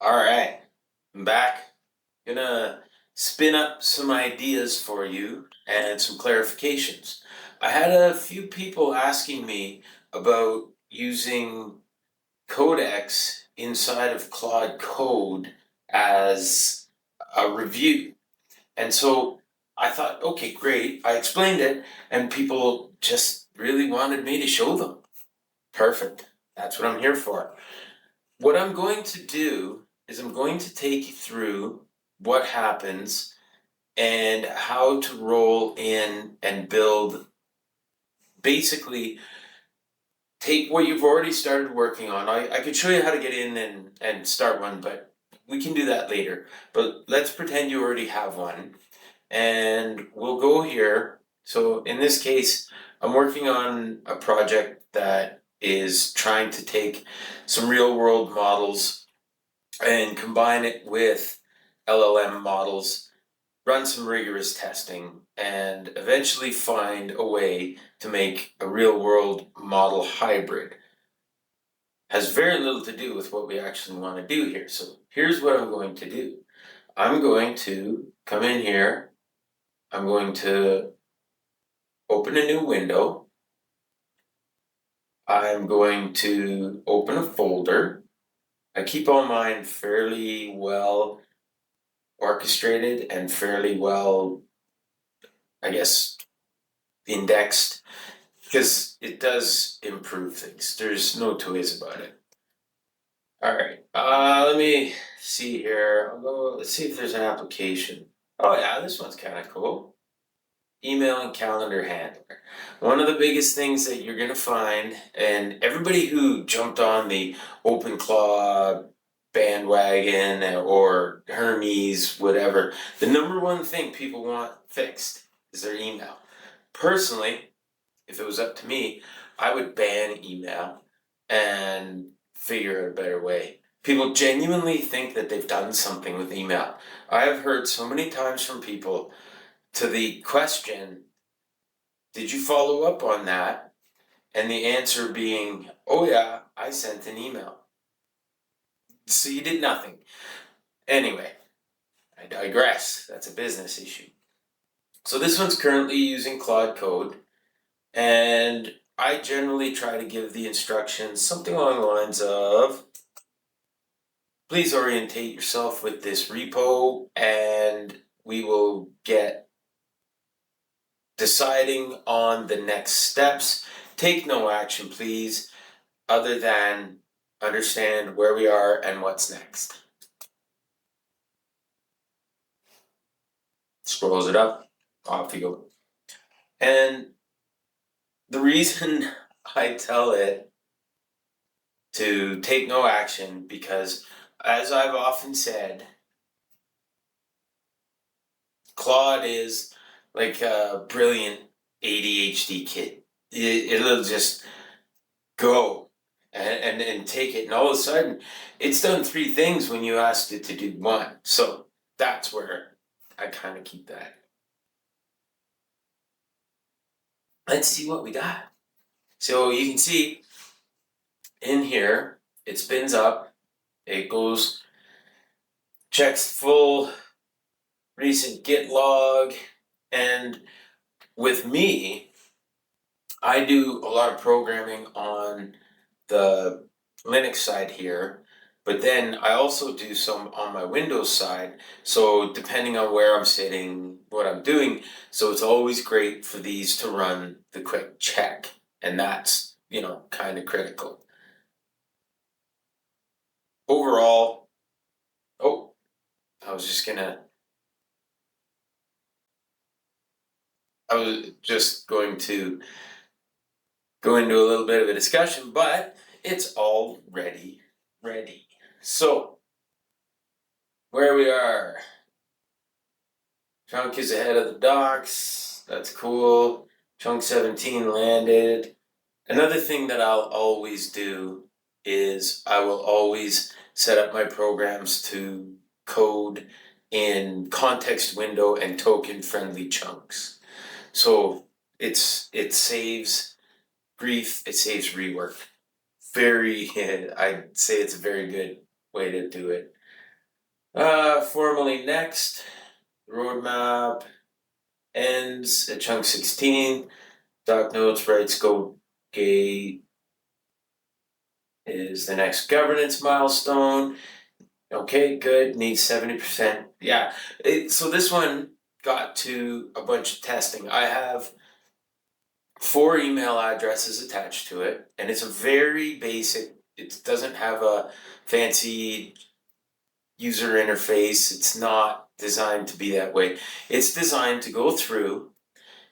All right, I'm back. Gonna spin up some ideas for you and some clarifications. I had a few people asking me about using Codex inside of Claude Code as a review. And so I thought, okay, great. I explained it, and people just really wanted me to show them. Perfect. That's what I'm here for. What I'm going to do is I'm going to take you through what happens and how to roll in and build, basically take what you've already started working on. I could show you how to get in and start one, but we can do that later. But let's pretend you already have one. And we'll go here. So in this case, I'm working on a project that is trying to take some real world models and combine it with LLM models, run some rigorous testing, and eventually find a way to make a real world model hybrid. Has very little to do with what we actually want to do here. So here's what I'm going to do. I'm going to come in here. I'm going to open a new window. I'm going to open a folder. I keep all mine fairly well orchestrated and fairly well, I guess, indexed, because it does improve things. There's no two ways about it. All right, let me see here. Let's see if there's an application. Oh yeah, this one's kind of cool. Email and calendar handler. One of the biggest things that you're gonna find, and everybody who jumped on the OpenClaw bandwagon or Hermes, whatever, the number one thing people want fixed is their email. Personally, if it was up to me, I would ban email and figure out a better way. People genuinely think that they've done something with email. I have heard so many times from people to the question, did you follow up on that? And the answer being, oh yeah, I sent an email. So you did nothing. Anyway, I digress. That's a business issue. So this one's currently using Claude Code, and I generally try to give the instructions something along the lines of, please orientate yourself with this repo, and we will get deciding on the next steps. Take no action, please, other than understand where we are and what's next. Scrolls it up, off you go. And the reason I tell it to take no action, because as I've often said, Claude is like a brilliant ADHD kid. It'll just go and take it, and all of a sudden, it's done three things when you asked it to do one. So that's where I kind of keep that. Let's see what we got. So you can see in here, it spins up, it goes, checks full recent Git log, and with me, I do a lot of programming on the Linux side here, but then I also do some on my Windows side. So depending on where I'm sitting, what I'm doing, so it's always great for these to run the quick check, and that's, kind of critical. Overall, oh, I was just gonna, I was just going to go into a little bit of a discussion, but it's already ready. So, where we are, Chunk is ahead of the docks. That's cool. Chunk 17 landed. Another thing that I'll always do is I will always set up my programs to code in context window and token friendly chunks. So it saves grief, it saves rework. I'd say it's a very good way to do it. Formally next, roadmap ends at chunk 16. Doc notes write scope gate is the next governance milestone. Okay, good. Needs 70%. Yeah. So this one got to a bunch of testing. I have 4 email addresses attached to it, and it's a very basic. It doesn't have a fancy user interface. It's not designed to be that way. It's designed to go through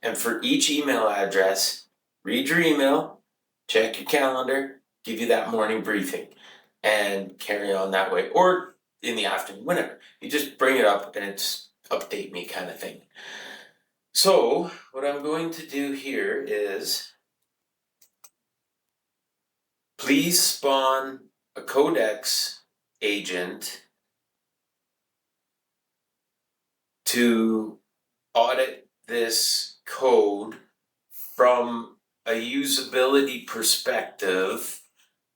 and for each email address, read your email, check your calendar, give you that morning briefing, and carry on that way. Or in the afternoon, whenever. You just bring it up and it's update me kind of thing. So what I'm going to do here is please spawn a Codex agent to audit this code from a usability perspective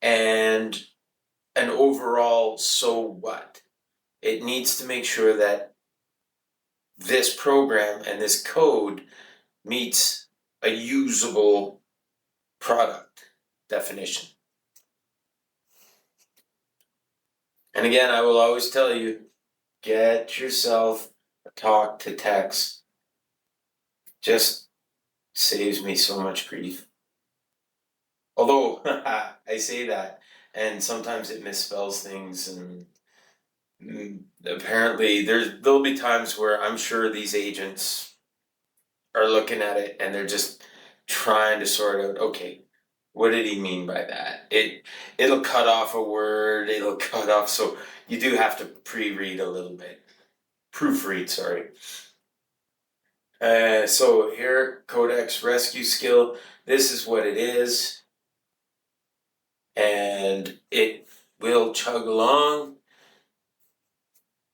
and an overall so what. It needs to make sure that this program and this code meets a usable product definition. And again, I will always tell you, get yourself a talk to text. Just saves me so much grief. Although I say that, and sometimes it misspells things, and apparently there'll be times where I'm sure these agents are looking at it and they're just trying to sort out, okay, what did he mean by that? It'll cut off a word, it'll cut off, so you do have to pre-read a little bit. Proofread, sorry. So here, Codex rescue skill, this is what it is. And it will chug along.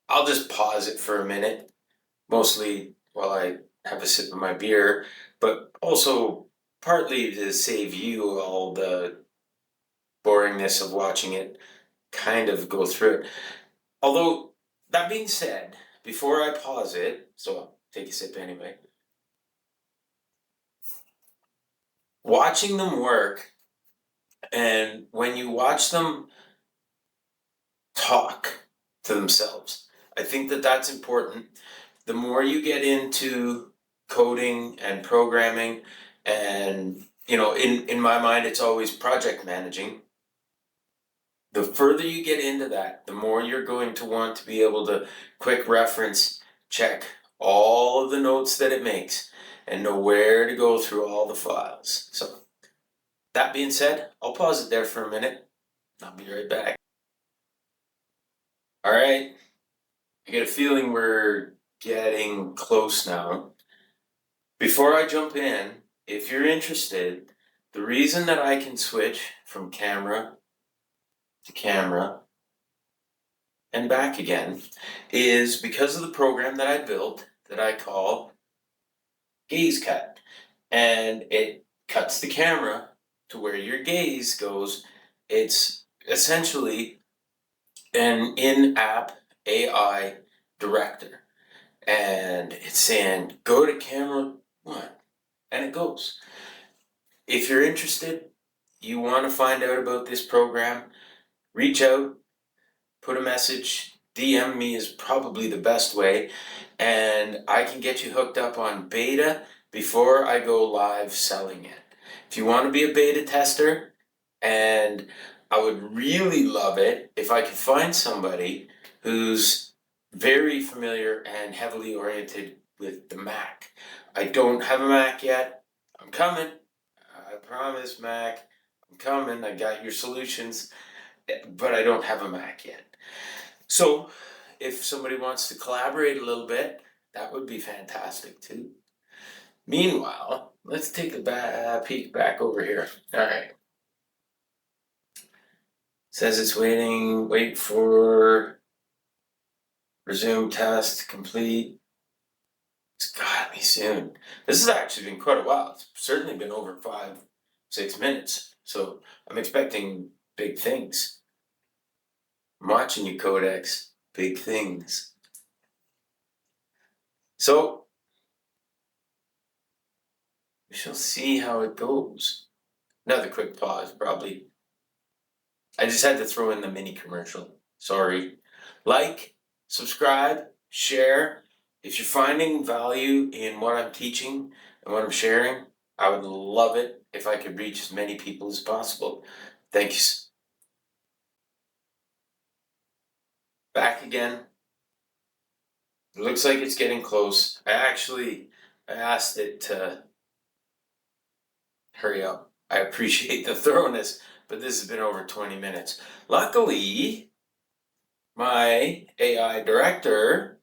I'll just pause it for a minute, mostly while I have a sip of my beer, but also partly to save you all the boringness of watching it kind of go through it. Although, that being said, before I pause it, so I'll take a sip anyway, watching them work, and when you watch them talk to themselves, I think that that's important. The more you get into coding and programming, and in my mind it's always project managing, the further you get into that, the more you're going to want to be able to quick reference check all of the notes that it makes and know where to go through all the files. So that being said, I'll pause it there for a minute. I'll be right back. All right, I get a feeling we're getting close now. Before I jump in, if you're interested, the reason that I can switch from camera to camera and back again is because of the program that I built that I call GazeCut. And it cuts the camera to where your gaze goes. It's essentially an in-app AI director. And it's saying, go to camera 1. And it goes. If you're interested, you want to find out about this program, reach out, put a message, DM me is probably the best way, and I can get you hooked up on beta before I go live selling it. If you want to be a beta tester, and I would really love it if I could find somebody who's very familiar and heavily oriented with the Mac. I don't have a Mac yet. I'm coming. I promise, Mac. I'm coming. I got your solutions, but I don't have a Mac yet. So if somebody wants to collaborate a little bit, that would be fantastic too. Meanwhile, let's take a peek back over here. All right. Says it's waiting, wait for resume test complete. It's gotta be soon. This has actually been quite a while. It's certainly been over 5-6 minutes. So I'm expecting big things. I'm watching you, Codex. big things. So we shall see how it goes. Another quick pause, probably. I just had to throw in the mini commercial. Sorry. Like, subscribe, share. If you're finding value in what I'm teaching and what I'm sharing, I would love it if I could reach as many people as possible. Thank you. Back again. It looks like it's getting close. I asked it to hurry up. I appreciate the thoroughness, but this has been over 20 minutes. Luckily, my AI director,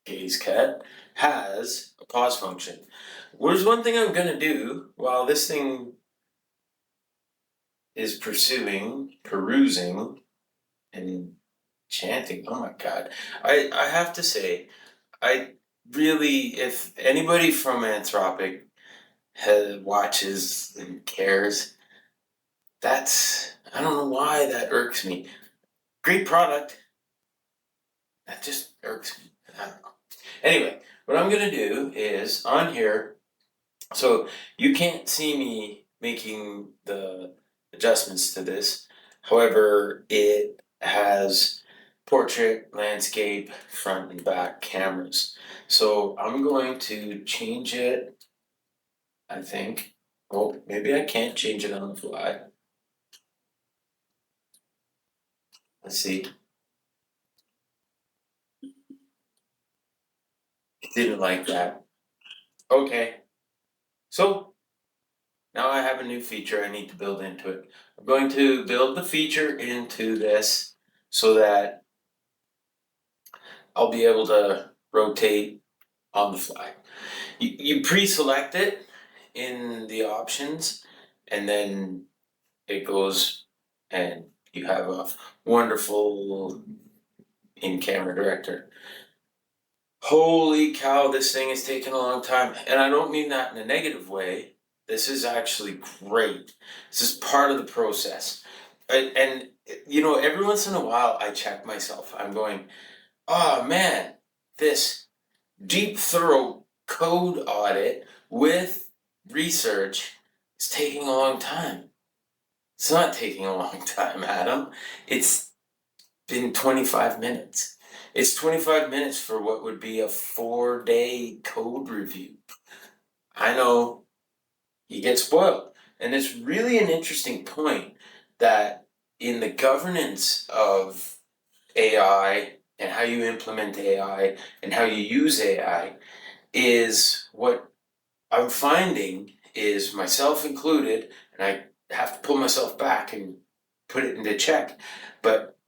GazeCut, has a pause function. There's one thing I'm gonna do while this thing is perusing, and chanting. Oh my god. I have to say, I really, if anybody from Anthropic watches and cares, I don't know why that irks me. Great product. That just irks me. I don't know. Anyway, what I'm gonna do is on here, so you can't see me making the adjustments to this. However, it has portrait, landscape, front and back cameras. So I'm going to change it, I think. Oh, maybe I can't change it on the fly. Let's see. It didn't like that. Okay. So now I have a new feature I need to build into it. I'm going to build the feature into this so that I'll be able to rotate on the fly. You pre-select it in the options, and then it goes and you have a wonderful in-camera director. Holy cow, this thing is taking a long time. And I don't mean that in a negative way. This is actually great. This is part of the process. And you know, every once in a while I check myself. I'm going, oh man, this deep, thorough code audit with research is taking a long time. It's not taking a long time, Adam. It's been 25 minutes. It's 25 minutes for what would be a 4-day code review. I know you get spoiled. And it's really an interesting point that in the governance of AI and how you implement AI and how you use AI is what I'm finding is myself included, and I have to pull myself back and put it into check. But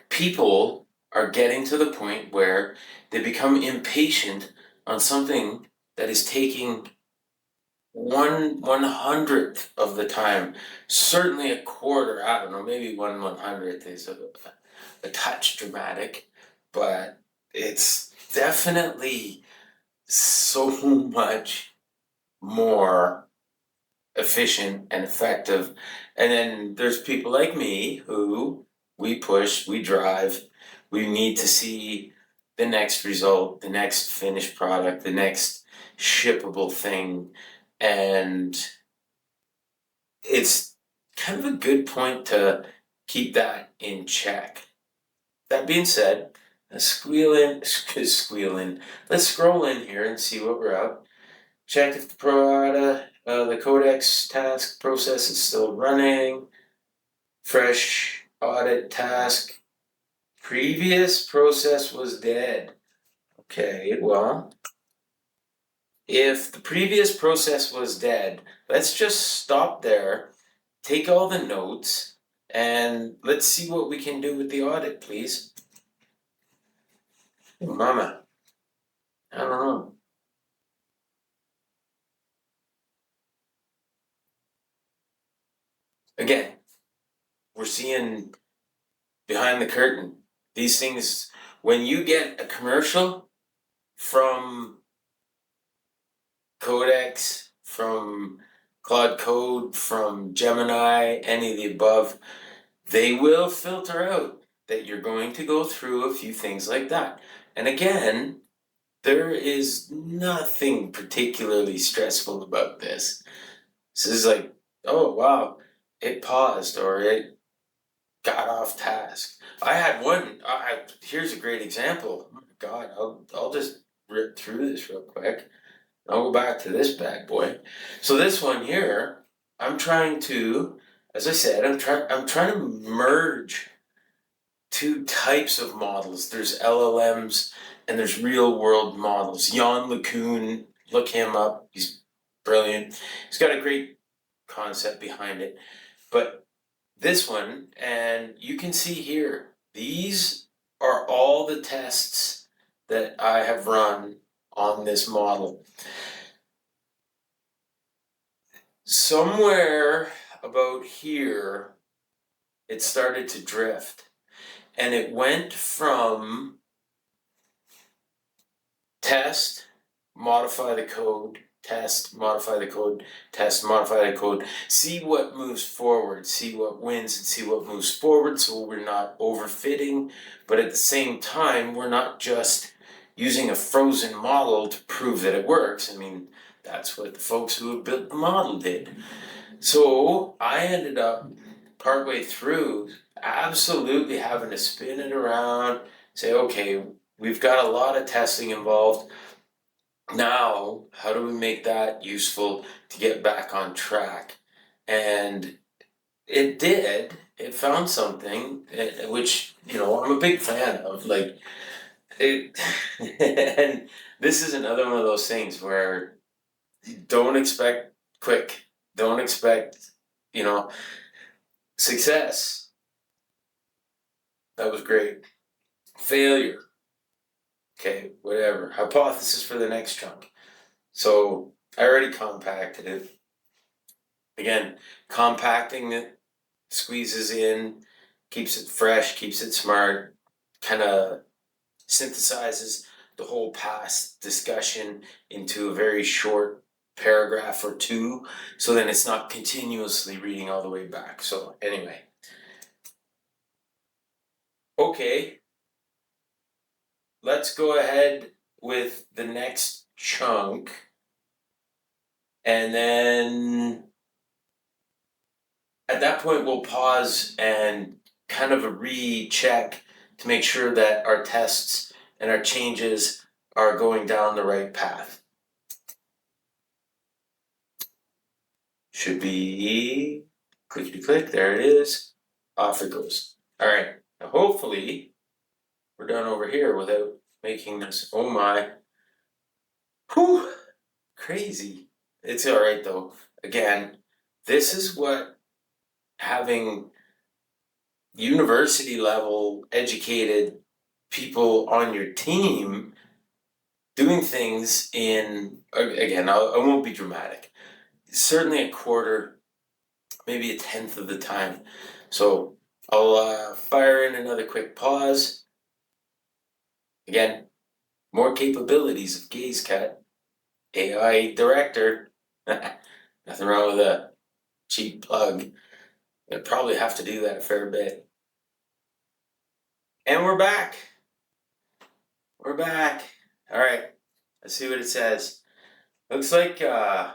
people are getting to the point where they become impatient on something that is taking 1/100th of the time, certainly a quarter. I don't know, maybe 1/100th is a touch dramatic, but it's definitely so much more efficient and effective. And then there's people like me who we push, we drive, we need to see the next result, the next finished product, the next shippable thing. And it's kind of a good point to keep that in check. That being said, let's squeal in. Let's scroll in here and see what we're at. Check if the Codex task process is still running. Fresh audit task. Previous process was dead. Okay, well, if the previous process was dead, let's just stop there, take all the notes, and let's see what we can do with the audit, please. Oh, mama, I don't know. Again, we're seeing behind the curtain. These things, when you get a commercial from Codex, from Claude Code, from Gemini, any of the above, they will filter out. that you're going to go through a few things like that. And again, there is nothing particularly stressful about this. This is like, oh wow, it paused or it got off task. I had one. Here's a great example. Oh my God, I'll just rip through this real quick. I'll go back to this bad boy. So this one here, I'm trying to, as I said, I'm trying to merge two types of models. There's LLMs and there's real world models. Jan LeCun, look him up. He's brilliant. He's got a great concept behind it. But this one, and you can see here, these are all the tests that I have run on this model. Somewhere about here, it started to drift. And it went from test, modify the code, test, modify the code, test, modify the code, see what moves forward, see what wins, and see what moves forward, so we're not overfitting, but at the same time, we're not just using a frozen model to prove that it works. I mean, that's what the folks who have built the model did. So I ended up partway through absolutely having to spin it around, say, okay, we've got a lot of testing involved. Now, how do we make that useful to get back on track? And it did. It found something, which, I'm a big fan of. Like, it, and this is another one of those things where don't expect quick, don't expect, success. That was great. Failure. Okay, whatever. Hypothesis for the next chunk. So I already compacted it. Again, compacting it squeezes in, keeps it fresh, keeps it smart, kind of synthesizes the whole past discussion into a very short paragraph or two, so then it's not continuously reading all the way back. So anyway. Okay. Let's go ahead with the next chunk. And then at that point, we'll pause and kind of a recheck to make sure that our tests and our changes are going down the right path. Should be clickety click, there it is. Off it goes. All right, now hopefully we're done over here without making this, oh my, whew, crazy. It's all right though. Again, this is what having university level educated people on your team doing things in, again, I won't be dramatic, certainly a quarter, maybe a tenth of the time. So I'll fire in another quick pause. Again, more capabilities of GazeCut AI director. Nothing wrong with a cheap plug. I'd probably have to do that a fair bit. And we're back. We're back. All right. Let's see what it says. Looks like, oh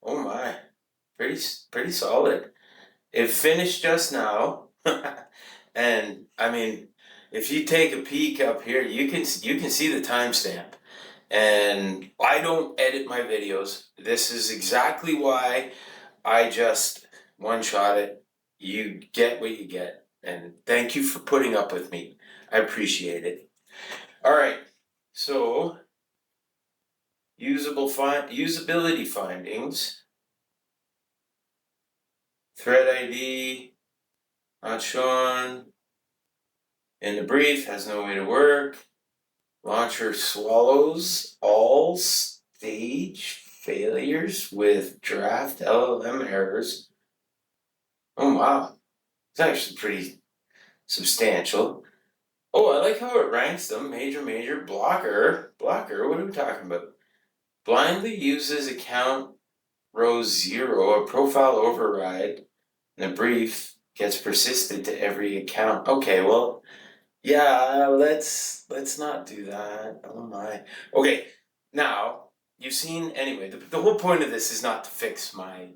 my, pretty solid. It finished just now, and I mean, if you take a peek up here, you can see the timestamp. And I don't edit my videos. This is exactly why I just one-shot it. You get what you get, and thank you for putting up with me. I appreciate it. All right, so usability findings. Thread ID not shown in the brief, has no way to work. Launcher swallows all stage failures with draft LLM errors. Oh wow, it's actually pretty substantial. Oh, I like how it ranks them. Major, blocker. What are we talking about? Blindly uses account row 0, a profile override, and a brief gets persisted to every account. Okay, well, yeah, let's not do that. Oh my. Okay, now you've seen anyway. The whole point of this is not to fix my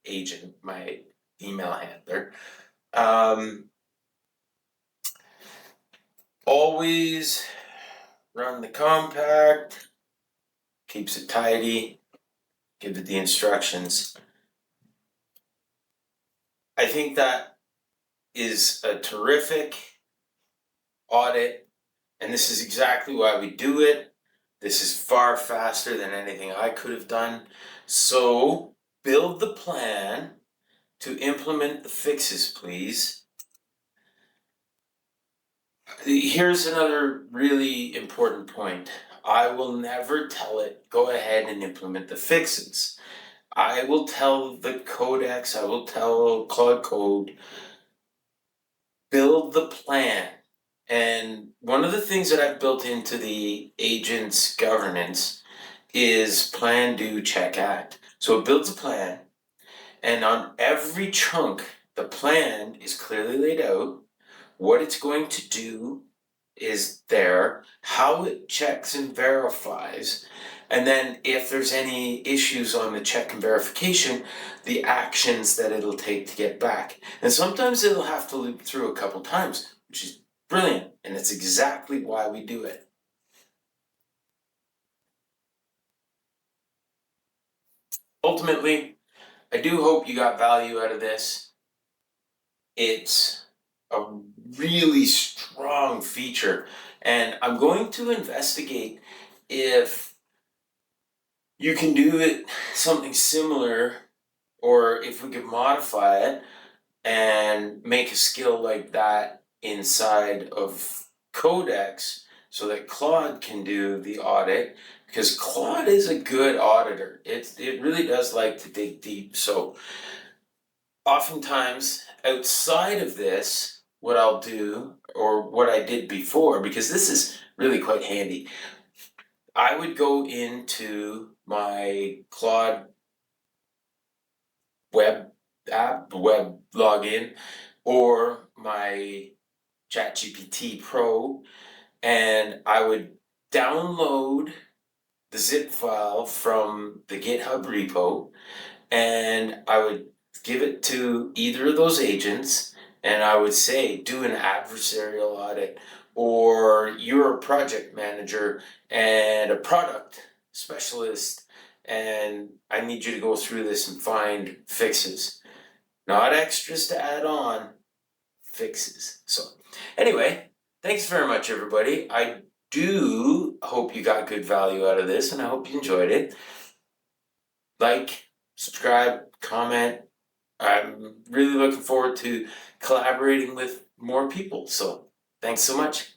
agent, my email handler. Always run the compact, keeps it tidy, give it the instructions. I think that is a terrific audit, and this is exactly why we do it. This is far faster than anything I could have done. So build the plan to implement the fixes, please. Here's another really important point. I will never tell it, go ahead and implement the fixes. I will tell the Codex, I will tell Claude Code, build the plan. And one of the things that I've built into the agent's governance is plan, do, check, act. So it builds a plan, and on every chunk, the plan is clearly laid out. What it's going to do is there, how it checks and verifies, and then if there's any issues on the check and verification, the actions that it'll take to get back. And sometimes it'll have to loop through a couple times, which is brilliant, and it's exactly why we do it. Ultimately, I do hope you got value out of this. It's a really strong feature, and I'm going to investigate if you can do it something similar, or if we could modify it and make a skill like that inside of Codex so that Claude can do the audit, because Claude is a good auditor. It really does like to dig deep. So oftentimes outside of this, what I'll do, or what I did before, because this is really quite handy, I would go into my Claude web app, web login, or my ChatGPT Pro, and I would download the zip file from the GitHub repo, and I would give it to either of those agents, and I would say, do an adversarial audit, or you're a project manager and a product specialist, and I need you to go through this and find fixes. Not extras to add on, fixes. So anyway, thanks very much, everybody. I do hope you got good value out of this, and I hope you enjoyed it. Like, subscribe, comment. I'm really looking forward to collaborating with more people. So thanks so much.